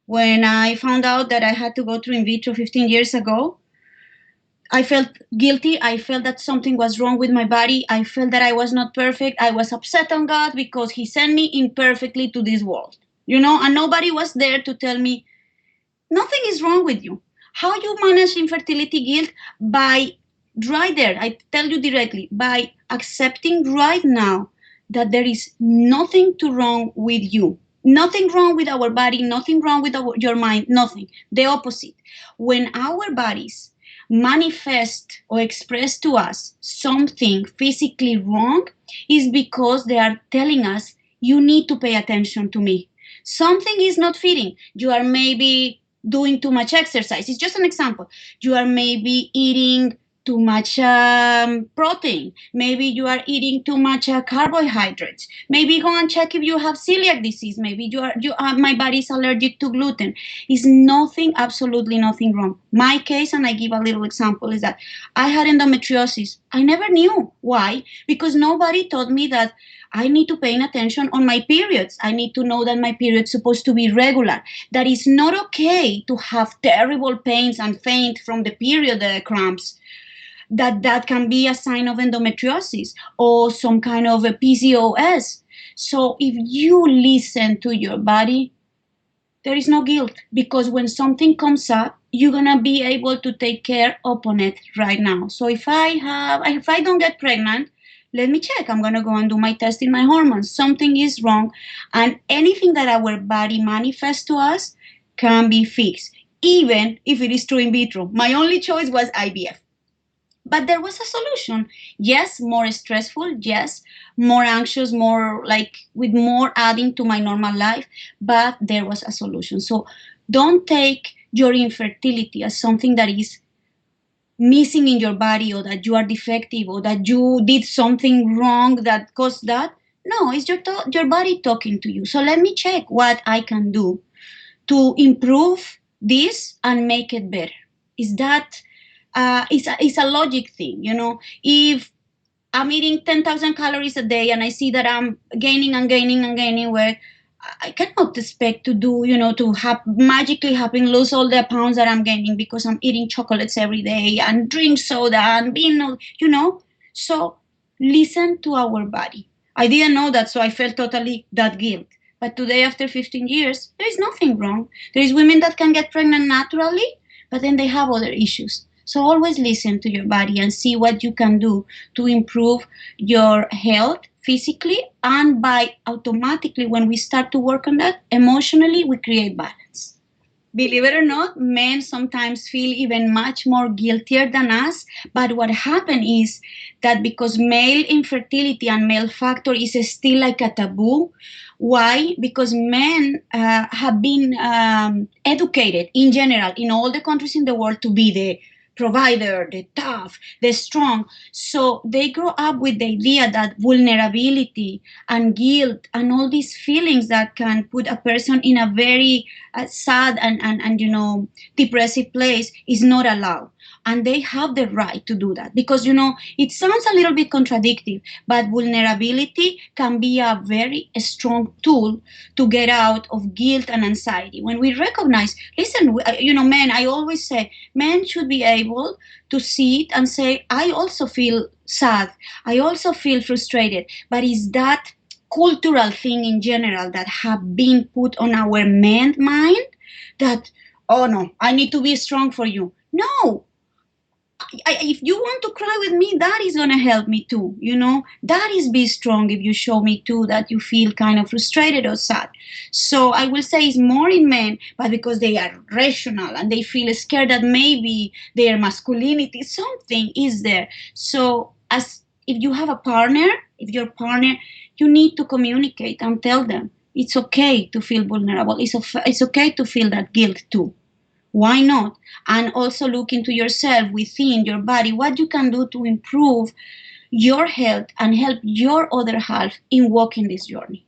When I found out that I had to go through in vitro 15 years ago, I felt guilty. I felt that something was wrong with my body. I felt that I was not perfect. I was upset on God because He sent me imperfectly to this world, and nobody was there to tell me nothing is wrong with you. How you manage infertility guilt? By right there, I tell you directly, by accepting right now that there is nothing to wrong with you. Nothing wrong with our body, nothing wrong with your mind, nothing. The opposite. When our bodies manifest or express to us something physically wrong, is because they are telling us, you need to pay attention to me. Something is not fitting. You are maybe doing too much exercise. It's just an example. You are maybe eating too much protein. Maybe you are eating too much carbohydrates. Maybe go and check if you have celiac disease. Maybe my body is allergic to gluten. Is nothing, absolutely nothing wrong. My case, and I give a little example, is that I had endometriosis. I never knew why, because nobody taught me that I need to pay attention on my periods. I need to know that my period's supposed to be regular. That it's not okay to have terrible pains and faint from the period cramps. That can be a sign of endometriosis or some kind of a PCOS. So if you listen to your body, there is no guilt, because when something comes up, you're gonna be able to take care upon it right now. So if I don't get pregnant, let me check. I'm gonna go and do my test in my hormones. Something is wrong, and anything that our body manifests to us can be fixed, even if it is true in vitro. My only choice was IVF. But there was a solution. Yes, more stressful. Yes, more anxious, more like with more adding to my normal life. But there was a solution. So don't take your infertility as something that is missing in your body, or that you are defective, or that you did something wrong that caused that. No, it's your body talking to you. So let me check what I can do to improve this and make it better. Is that it's a logic thing, If I'm eating 10,000 calories a day and I see that I'm gaining and gaining and gaining weight, I cannot expect to do, to have magically happen lose all the pounds that I'm gaining because I'm eating chocolates every day and drink soda and So listen to our body. I didn't know that, so I felt totally that guilt. But today, after 15 years, there is nothing wrong. There is women that can get pregnant naturally, but then they have other issues. So always listen to your body and see what you can do to improve your health physically, and by automatically, when we start to work on that, emotionally, we create balance. Believe it or not, men sometimes feel even much more guiltier than us. But what happened is that because male infertility and male factor is still like a taboo. Why? Because men have been educated in general in all the countries in the world to be the provider, the tough, the strong. So they grow up with the idea that vulnerability and guilt and all these feelings that can put a person in a very sad and depressive place is not allowed. And they have the right to do that, because it sounds a little bit contradictory, but vulnerability can be a very strong tool to get out of guilt and anxiety. When we recognize, listen, men, I always say men should be able to sit and say, I also feel sad, I also feel frustrated. But is that cultural thing in general that have been put on our men mind, that, oh no, I need to be strong for you? No. If you want to cry with me, that is going to help me too. That is be strong if you show me too that you feel kind of frustrated or sad. So I will say it's more in men, but because they are rational and they feel scared that maybe their masculinity, something is there. So as if you have a partner, if your partner, you need to communicate and tell them it's okay to feel vulnerable. It's okay to feel that guilt too. Why not? And also look into yourself, within your body, what you can do to improve your health and help your other half in walking this journey.